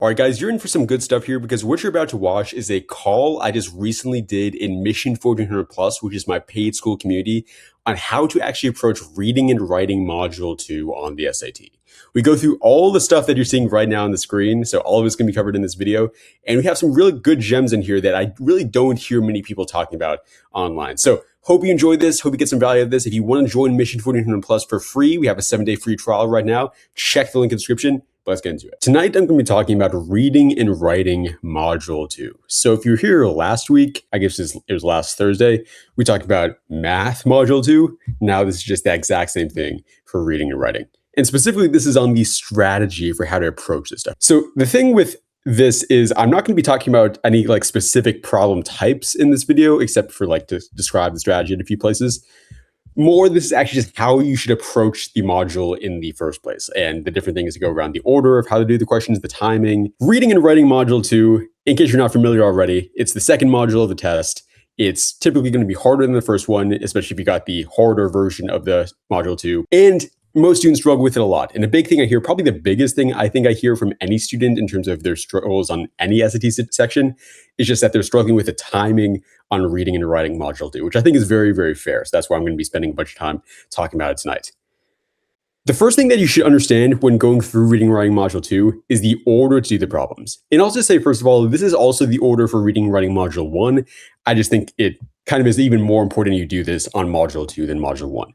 All right, guys, you're in for some good stuff here because what you're about to watch is a call I just recently did in Mission 1400 Plus, which is my paid school community, on how to actually approach reading and writing module 2 on the SAT. We go through all the stuff that you're seeing right now on the screen. So all of it's going to be covered in this video. And we have some really good gems in here that I really don't hear many people talking about online. So hope you enjoyed this. Hope you get some value out of this. If you want to join Mission 1400 Plus for free, we have a 7-day free trial right now. Check the link in the description. Let's get into it. Tonight, I'm going to be talking about reading and writing module 2. So if you were here last week, I guess it was last Thursday, we talked about math module 2. Now this is just the exact same thing for reading and writing. And specifically, this is on the strategy for how to approach this stuff. So the thing with this is I'm not going to be talking about any specific problem types in this video, except for to describe the strategy in a few places. More, this is actually just how you should approach the module in the first place and the different things that go around the order of how to do the questions, the timing. Reading and writing module 2, in case you're not familiar already, it's the second module of the test. It's typically going to be harder than the first one, especially if you got the harder version of the module 2. And most students struggle with it a lot. And a big thing I hear, probably the biggest thing I think I hear from any student in terms of their struggles on any SAT section, is just that they're struggling with the timing on reading and writing module 2, which I think is very, very fair. So that's why I'm going to be spending a bunch of time talking about it tonight. The first thing that you should understand when going through reading and writing module 2 is the order to do the problems. And I'll just say, first of all, this is also the order for reading and writing module 1. I just think it kind of is even more important you do this on module 2 than module 1.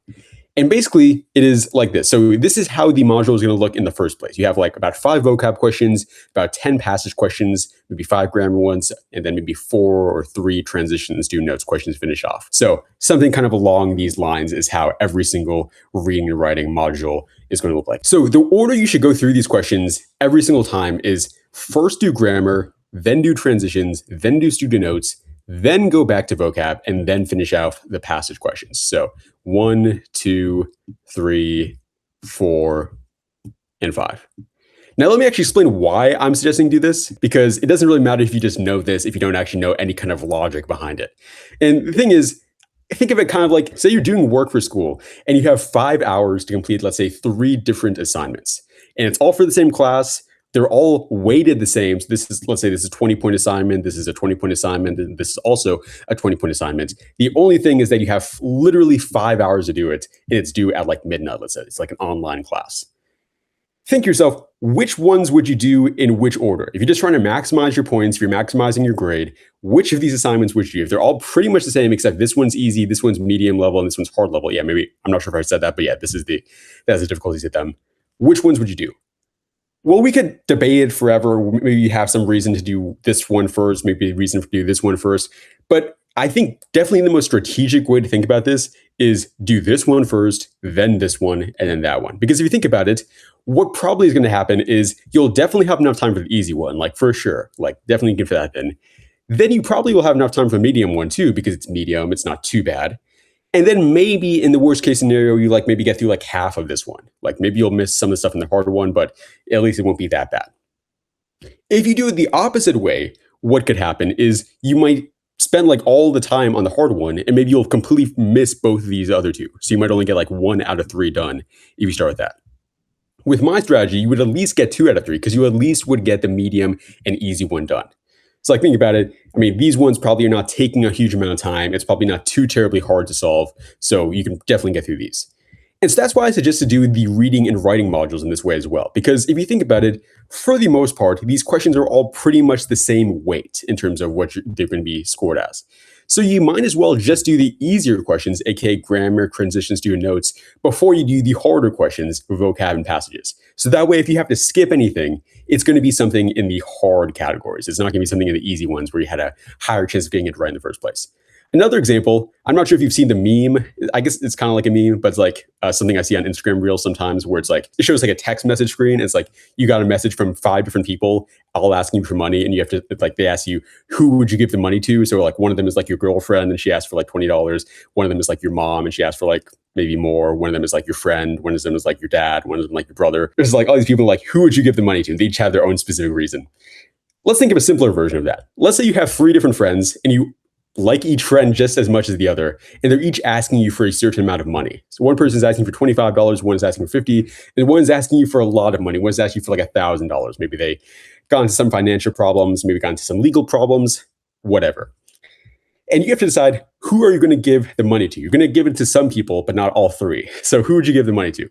And basically, it is like this. So this is how the module is going to look in the first place. You have about 5 vocab questions, about 10 passage questions, maybe 5 grammar ones, and then maybe 4 or 3 transitions, do notes questions finish off. So something kind of along these lines is how every single reading and writing module is going to look like. So the order you should go through these questions every single time is first do grammar, then do transitions, then do student notes, then go back to vocab, and then finish out the passage questions. So 1, 2, 3, 4, and 5. Now, let me actually explain why I'm suggesting do this, because it doesn't really matter if you just know this, if you don't actually know any kind of logic behind it. And the thing is, think of it kind of like, say you're doing work for school, and you have 5 hours to complete, let's say, 3 different assignments. And it's all for the same class. They're all weighted the same. So let's say this is a 20-point assignment. This is a 20-point assignment. And this is also a 20-point assignment. The only thing is that you have literally 5 hours to do it. And it's due at midnight, let's say. It's like an online class. Think to yourself, which ones would you do in which order? If you're just trying to maximize your points, if you're maximizing your grade, which of these assignments would you do? If they're all pretty much the same, except this one's easy, this one's medium level, and this one's hard level. Yeah, maybe, I'm not sure if I said that, but yeah, that's the difficulties with them. Which ones would you do? Well, we could debate it forever. Maybe you have some reason to do this one first, maybe a reason to do this one first. But I think definitely the most strategic way to think about this is do this one first, then this one, and then that one. Because if you think about it, what probably is going to happen is you'll definitely have enough time for the easy one, for sure. Definitely give for that then. Then you probably will have enough time for the medium one too, because it's medium, it's not too bad. And then maybe in the worst case scenario, you maybe get through half of this one. Maybe you'll miss some of the stuff in the harder one, but at least it won't be that bad. If you do it the opposite way, what could happen is you might spend all the time on the hard one, and maybe you'll completely miss both of these other two. So you might only get 1 out of 3 done if you start with that. With my strategy, you would at least get 2 out of 3 because you at least would get the medium and easy one done. So think about it. I mean, these ones probably are not taking a huge amount of time. It's probably not too terribly hard to solve. So you can definitely get through these. And so that's why I suggest to do the reading and writing modules in this way as well. Because if you think about it, for the most part, these questions are all pretty much the same weight in terms of what they're going to be scored as. So you might as well just do the easier questions, aka grammar, transitions, student notes, before you do the harder questions, vocab, and passages. So that way, if you have to skip anything, it's going to be something in the hard categories. It's not going to be something in the easy ones where you had a higher chance of getting it right in the first place. Another example, I'm not sure if you've seen the meme. I guess it's kind of like a meme, but it's something I see on Instagram Reels sometimes where it shows a text message screen. It's you got a message from 5 different people all asking you for money, and you have to, they ask you, who would you give the money to? So one of them is your girlfriend, and she asked for $20. One of them is your mom, and she asked for maybe more. One of them is your friend. One of them is your dad. One of them your brother. There's all these people who would you give the money to? They each have their own specific reason. Let's think of a simpler version of that. Let's say you have 3 different friends, and you like each friend just as much as the other, and they're each asking you for a certain amount of money. So one person is asking for $25, one is asking for 50, and one is asking you for a lot of money. One is asking you for like $1,000. Maybe they got into some financial problems, maybe got into some legal problems, whatever. And you have to decide, who are you going to give the money to? You're going to give it to some people, but not all three. So who would you give the money to?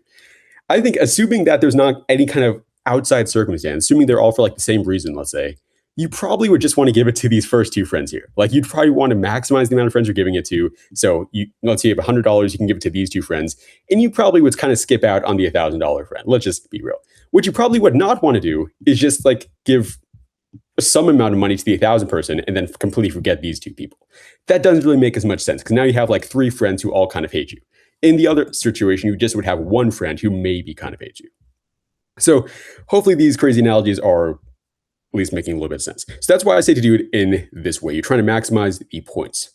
I think assuming that there's not any kind of outside circumstance, assuming they're all for like the same reason, let's say, you probably would just want to give it to these first two friends here. Like you'd probably want to maximize the amount of friends you're giving it to. So let's say you have $100, you can give it to these two friends, and you probably would kind of skip out on the $1,000 friend. Let's just be real. What you probably would not want to do is just like give some amount of money to the 1,000 person and then completely forget these two people. That doesn't really make as much sense because now you have like three friends who all kind of hate you. In the other situation, you just would have one friend who maybe kind of hates you. So hopefully these crazy analogies are at least making a little bit of sense. So that's why I say to do it in this way. You're trying to maximize the points.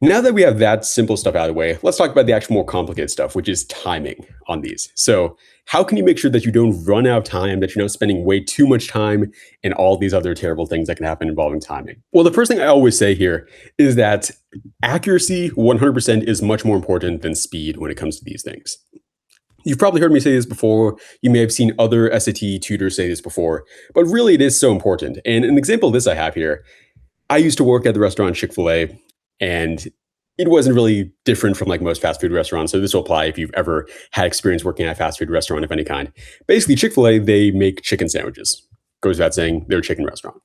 Now that we have that simple stuff out of the way, let's talk about the actual more complicated stuff, which is timing on these. So how can you make sure that you don't run out of time, that you're not spending way too much time and all these other terrible things that can happen involving timing? Well, the first thing I always say here is that accuracy 100% is much more important than speed when it comes to these things. You've probably heard me say this before. You may have seen other SAT tutors say this before, but really it is so important. And an example of this I have here, I used to work at the restaurant Chick-fil-A, and it wasn't really different from like most fast food restaurants. So this will apply if you've ever had experience working at a fast food restaurant of any kind. Basically, Chick-fil-A, they make chicken sandwiches. Goes without saying, they're a chicken restaurant.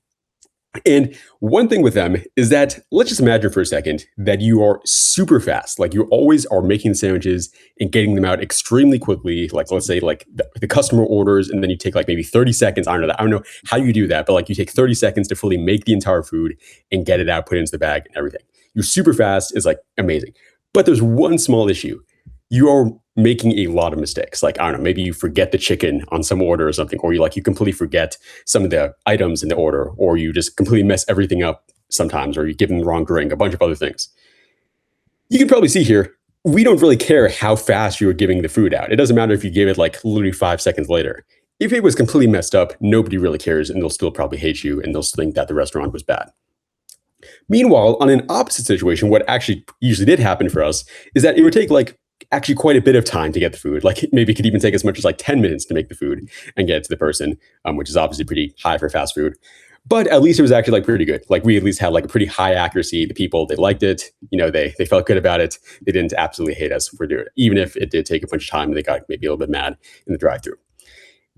And one thing with them is that, let's just imagine for a second that you are super fast. Like you always are making the sandwiches and getting them out extremely quickly. Like let's say like the customer orders and then you take like maybe 30 seconds. I don't know how you do that, but like you take 30 seconds to fully make the entire food and get it out, put it into the bag and everything. You're super fast is like amazing. But there's one small issue. You are making a lot of mistakes. Like, I don't know, maybe you forget the chicken on some order or something, or you completely forget some of the items in the order, or you just completely mess everything up sometimes, or you give them the wrong drink, a bunch of other things. You can probably see here, we don't really care how fast you're giving the food out. It doesn't matter if you give it like literally 5 seconds later. If it was completely messed up, nobody really cares, and they'll still probably hate you, and they'll think that the restaurant was bad. Meanwhile, on an opposite situation, what actually usually did happen for us is that it would take like actually quite a bit of time to get the food. Like maybe it could even take as much as like 10 minutes to make the food and get it to the person, which is obviously pretty high for fast food. But at least it was actually like pretty good. Like we at least had like a pretty high accuracy. The people, they liked it. They felt good about it. They didn't absolutely hate us for doing it, even if it did take a bunch of time and they got maybe a little bit mad in the drive-thru.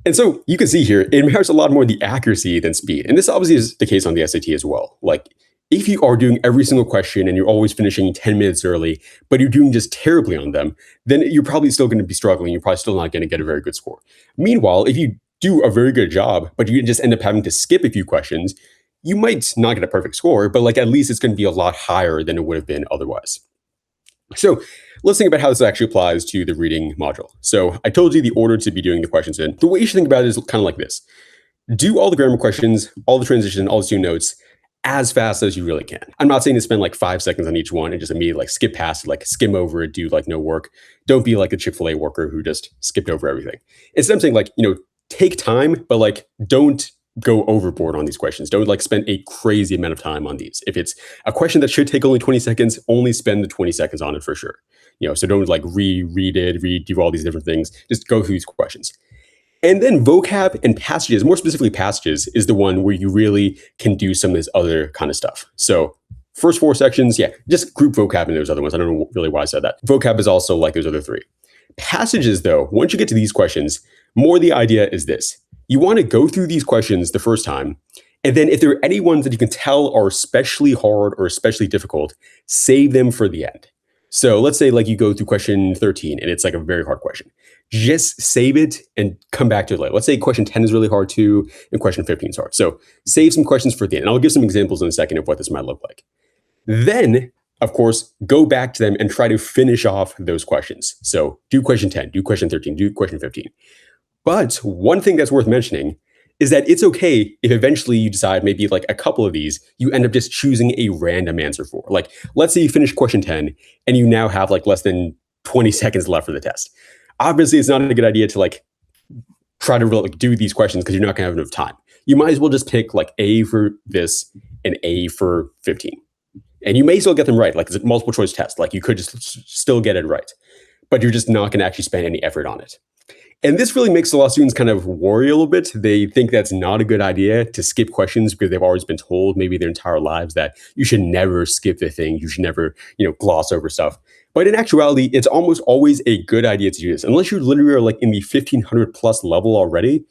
And so you can see here, it matters a lot more the accuracy than speed. And this obviously is the case on the SAT as well. Like if you are doing every single question and you're always finishing 10 minutes early, but you're doing just terribly on them, then you're probably still going to be struggling. You're probably still not going to get a very good score. Meanwhile, if you do a very good job, but you just end up having to skip a few questions, you might not get a perfect score, but like at least it's going to be a lot higher than it would have been otherwise. So let's think about how this actually applies to the reading module. So I told you the order to be doing the questions in. The way you should think about it is kind of like this. Do all the grammar questions, all the transition, all the student notes as fast as you really can. I'm not saying to spend like 5 seconds on each one and just immediately like skip past it, like skim over it, do like no work. Don't be like a Chick-fil-A worker who just skipped over everything. Instead, I'm saying like, take time, but like don't go overboard on these questions. Don't like spend a crazy amount of time on these. If it's a question that should take only 20 seconds, only spend the 20 seconds on it for sure. So don't like reread it, redo all these different things. Just go through these questions. And then vocab and passages, more specifically passages, is the one where you really can do some of this other kind of stuff. So first 4 sections, just group vocab in those other ones. I don't know really why I said that. Vocab is also like those other 3. Passages, though, once you get to these questions, more the idea is this. You want to go through these questions the first time, and then if there are any ones that you can tell are especially hard or especially difficult, save them for the end. So let's say like you go through question 13 and it's like a very hard question. Just save it and come back to it later. Let's say question 10 is really hard too, and question 15 is hard. So save some questions for the end. And I'll give some examples in a second of what this might look like. Then, of course, go back to them and try to finish off those questions. So do question 10, do question 13, do question 15. But one thing that's worth mentioning is that it's okay if eventually you decide maybe like a couple of these, you end up just choosing a random answer for. Like, let's say you finish question 10 and you now have like less than 20 seconds left for the test. Obviously, it's not a good idea to like try to really do these questions because you're not going to have enough time. You might as well just pick like A for this and A for 15. And you may still get them right. Like it's a multiple choice test. Like you could just still get it right, but you're just not going to actually spend any effort on it. And this really makes a lot of students kind of worry a little bit. They think that's not a good idea to skip questions because they've always been told maybe their entire lives that you should never skip the thing. You should never, gloss over stuff. But in actuality, it's almost always a good idea to do this. Unless you literally are like in the 1500 plus level already,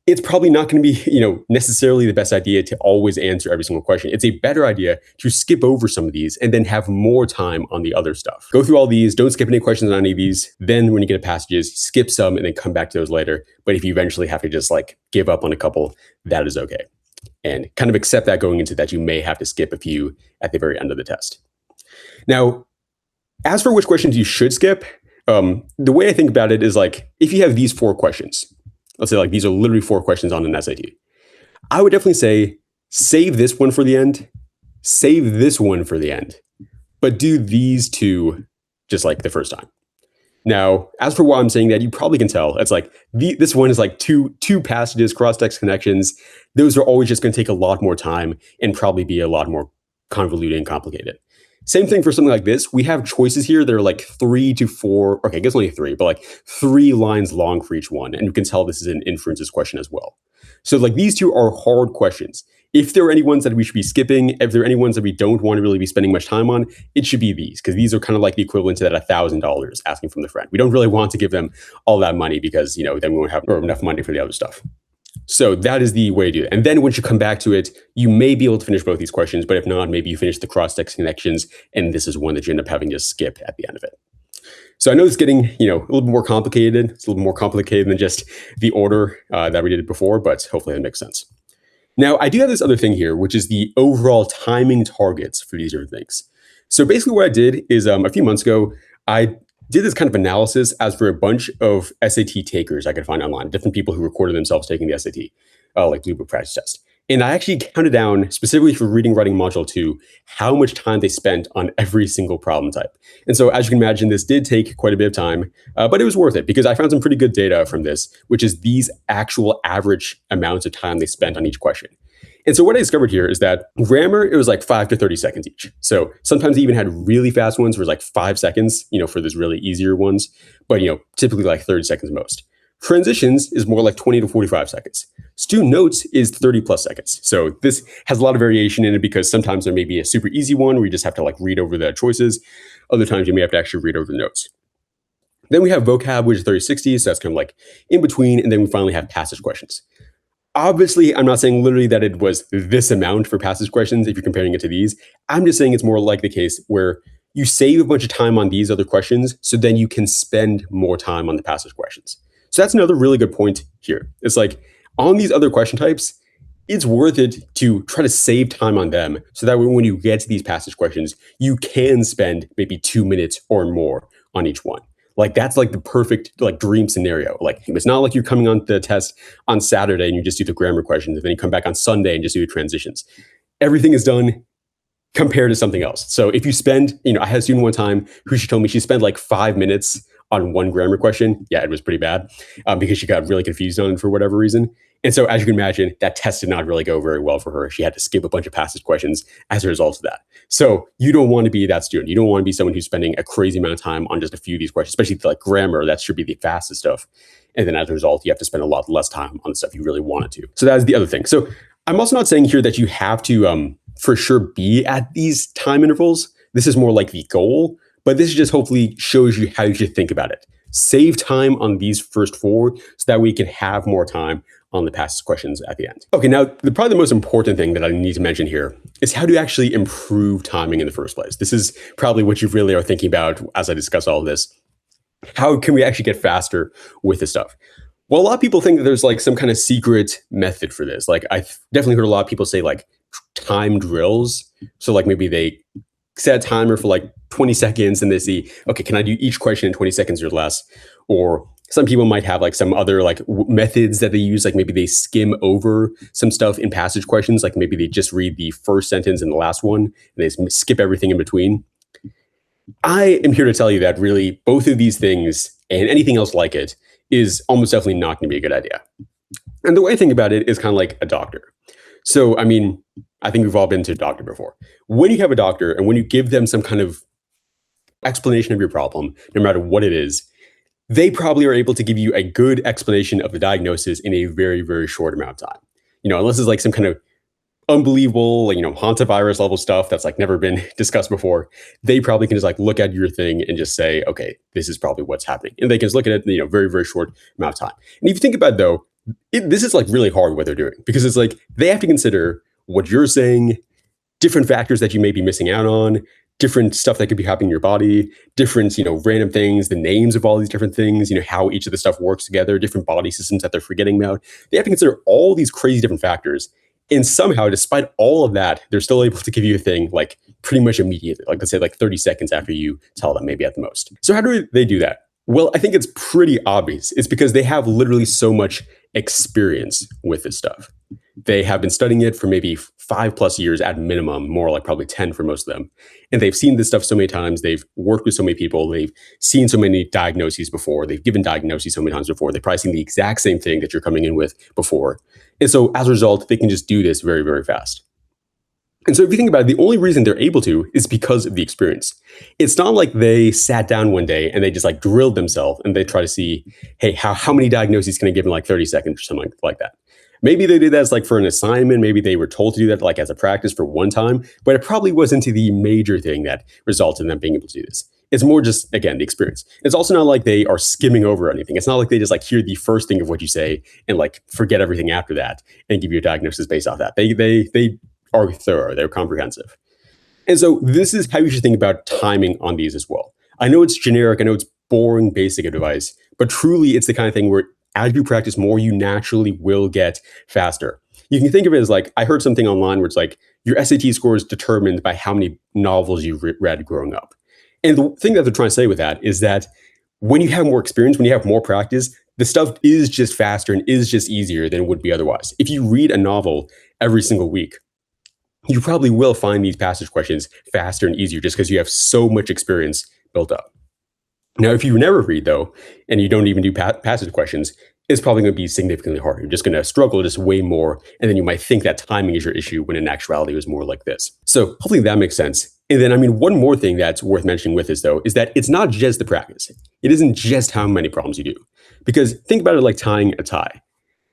it's probably not going to be, necessarily the best idea to always answer every single question. It's a better idea to skip over some of these and then have more time on the other stuff. Go through all these, don't skip any questions on any of these. Then when you get to passages, skip some and then come back to those later. But if you eventually have to just like give up on a couple, that is okay. And kind of accept that going into that you may have to skip a few at the very end of the test. Now, as for which questions you should skip, the way I think about it is like, if you have these 4 questions, let's say like these are literally 4 questions on an SAT. I would definitely say save this one for the end, save this one for the end, but do these 2 just like the first time. Now, as for why I'm saying that, you probably can tell. It's like this one is like two passages, cross-text connections. Those are always just going to take a lot more time and probably be a lot more convoluted and complicated. Same thing for something like this. We have choices here that are like 3 to 4, okay, I guess only 3, but like 3 lines long for each one. And you can tell this is an inferences question as well. So like these 2 are hard questions. If there are any ones that we should be skipping, if there are any ones that we don't want to really be spending much time on, it should be these, because these are kind of like the equivalent to that $1,000 asking from the friend. We don't really want to give them all that money because, then we won't have enough money for the other stuff. So that is the way to do it. And then once you come back to it, you may be able to finish both these questions, but if not, maybe you finish the cross-text connections, and this is one that you end up having to skip at the end of it. So I know it's getting, a little bit more complicated. It's a little more complicated than just the order that we did before, but hopefully that makes sense. Now, I do have this other thing here, which is the overall timing targets for these different things. So basically what I did is a few months ago, I did this kind of analysis as for a bunch of SAT takers I could find online, different people who recorded themselves taking the SAT, like Blue Book practice test. And I actually counted down, specifically for reading, writing module 2, how much time they spent on every single problem type. And so as you can imagine, this did take quite a bit of time, but it was worth it because I found some pretty good data from this, which is these actual average amounts of time they spent on each question. And so what I discovered here is that grammar, it was like 5 to 30 seconds each. So sometimes they even had really fast ones where it was like 5 seconds, for those really easier ones, but typically like 30 seconds most. Transitions is more like 20 to 45 seconds. Student notes is 30 plus seconds. So this has a lot of variation in it because sometimes there may be a super easy one where you just have to like read over the choices. Other times you may have to actually read over the notes. Then we have vocab, which is 30-60. So that's kind of like in between. And then we finally have passage questions. Obviously, I'm not saying literally that it was this amount for passage questions if you're comparing it to these. I'm just saying it's more like the case where you save a bunch of time on these other questions, so then you can spend more time on the passage questions. So that's another really good point here. It's like on these other question types, it's worth it to try to save time on them so that when you get to these passage questions, you can spend maybe 2 minutes or more on each one. Like that's like the perfect like dream scenario. Like it's not like you're coming on the test on Saturday and you just do the grammar questions and then you come back on Sunday and just do the transitions. Everything is done compared to something else. So if you spend, I had a student one time who she told me she spent like 5 minutes on one grammar question. Yeah, it was pretty bad because she got really confused on it for whatever reason. And so as you can imagine, that test did not really go very well for her. She had to skip a bunch of passage questions as a result of that. So you don't want to be that student. You don't want to be someone who's spending a crazy amount of time on just a few of these questions, especially like grammar. That should be the fastest stuff. And then as a result, you have to spend a lot less time on the stuff you really wanted to. So that is the other thing. So I'm also not saying here that you have to for sure be at these time intervals. This is more like the goal, but this just hopefully shows you how you should think about it. Save time on these first 4 so that we can have more time on the passage questions at the end. Okay, now probably the most important thing that I need to mention here is how to actually improve timing in the first place. This is probably what you really are thinking about as I discuss all of this. How can we actually get faster with this stuff? Well, a lot of people think that there's like some kind of secret method for this. Like I've definitely heard a lot of people say like time drills. So like maybe they set a timer for like 20 seconds and they see, okay, can I do each question in 20 seconds or less? Or some people might have like some other like methods that they use. Like maybe they skim over some stuff in passage questions. Like maybe they just read the first sentence and the last one and they skip everything in between. I am here to tell you that really both of these things and anything else like it is almost definitely not going to be a good idea. And the way I think about it is kind of like a doctor. So, I mean, I think we've all been to a doctor before. When you have a doctor and when you give them some kind of explanation of your problem, no matter what it is, they probably are able to give you a good explanation of the diagnosis in a very, very short amount of time. Unless it's like some kind of unbelievable, like, hantavirus level stuff that's like never been discussed before, they probably can just like look at your thing and just say, okay, this is probably what's happening. And they can just look at it, very, very short amount of time. And if you think about it, though, this is like really hard what they're doing because it's like they have to consider what you're saying, different factors that you may be missing out on, different stuff that could be happening in your body, different, random things, the names of all these different things, how each of the stuff works together, different body systems that they're forgetting about. They have to consider all these crazy different factors. And somehow, despite all of that, they're still able to give you a thing like pretty much immediately, like let's say like 30 seconds after you tell them, maybe at the most. So how do they do that? Well, I think it's pretty obvious. It's because they have literally so much experience with this stuff. They have been studying it for maybe 5+ years at minimum, more like probably 10 for most of them. And they've seen this stuff so many times. They've worked with so many people. They've seen so many diagnoses before. They've given diagnoses so many times before. They've probably seen the exact same thing that you're coming in with before. And so as a result, they can just do this very, very fast. And so if you think about it, the only reason they're able to is because of the experience. It's not like they sat down one day and they just like drilled themselves and they try to see, hey, how many diagnoses can I give in like 30 seconds or something like that. Maybe they did that as like for an assignment. Maybe they were told to do that like as a practice for one time, but it probably wasn't the major thing that resulted in them being able to do this. It's more just, again, the experience. It's also not like they are skimming over anything. It's not like they just like hear the first thing of what you say and like forget everything after that and give you a diagnosis based off that. They are thorough. They're comprehensive. And so this is how you should think about timing on these as well. I know it's generic. I know it's boring, basic advice, but truly it's the kind of thing where as you practice more, you naturally will get faster. You can think of it as like, I heard something online where it's like your SAT score is determined by how many novels you read growing up. And the thing that they're trying to say with that is that when you have more experience, when you have more practice, the stuff is just faster and is just easier than it would be otherwise. If you read a novel every single week, you probably will find these passage questions faster and easier just because you have so much experience built up. Now, if you never read, though, and you don't even do passage questions, it's probably going to be significantly harder. You're just going to struggle just way more, and then you might think that timing is your issue when in actuality it was more like this. So hopefully that makes sense. And then, one more thing that's worth mentioning with this, though, is that it's not just the practice. It isn't just how many problems you do. Because think about it like tying a tie.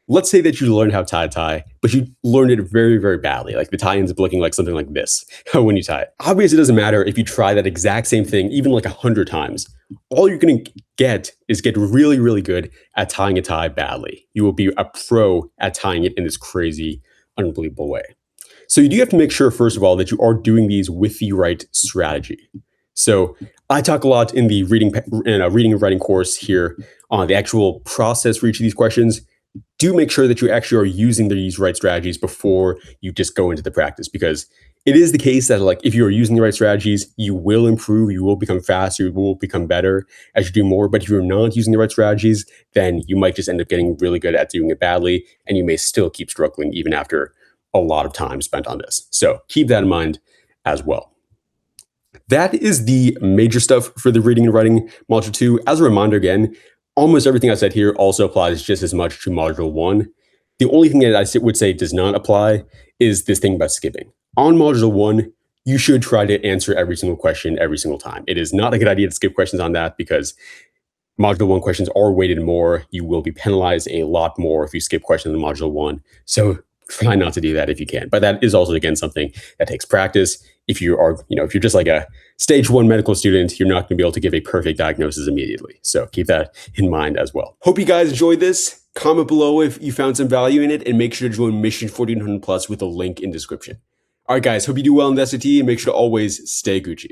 Let's say that you learned how to tie a tie, but you learned it very, very badly. Like the tie ends up looking like something like this when you tie it. Obviously, it doesn't matter if you try that exact same thing, even like 100 times. All you're going to get is get really, really good at tying a tie badly. You will be a pro at tying it in this crazy, unbelievable way. So you do have to make sure, first of all, that you are doing these with the right strategy. So I talk a lot in the reading and writing course here on the actual process for each of these questions. Do make sure that you actually are using these right strategies before you just go into the practice, because it is the case that like if you are using the right strategies, you will improve, you will become faster, you will become better as you do more. But if you're not using the right strategies, then you might just end up getting really good at doing it badly, and you may still keep struggling even after a lot of time spent on this. So keep that in mind as well. That is the major stuff for the reading and writing module 2. As a reminder again, almost everything I said here also applies just as much to module 1. The only thing that I would say does not apply is this thing about skipping. On module 1, you should try to answer every single question every single time. It is not a good idea to skip questions on that because module 1 questions are weighted more. You will be penalized a lot more if you skip questions in module 1. So try not to do that if you can. But that is also, again, something that takes practice. If you are, if you're just like a stage 1 medical student, you're not going to be able to give a perfect diagnosis immediately. So keep that in mind as well. Hope you guys enjoyed this. Comment below if you found some value in it, and make sure to join Mission 1400 Plus with the link in description. All right, guys, hope you do well in the SAT, and make sure to always stay Gucci.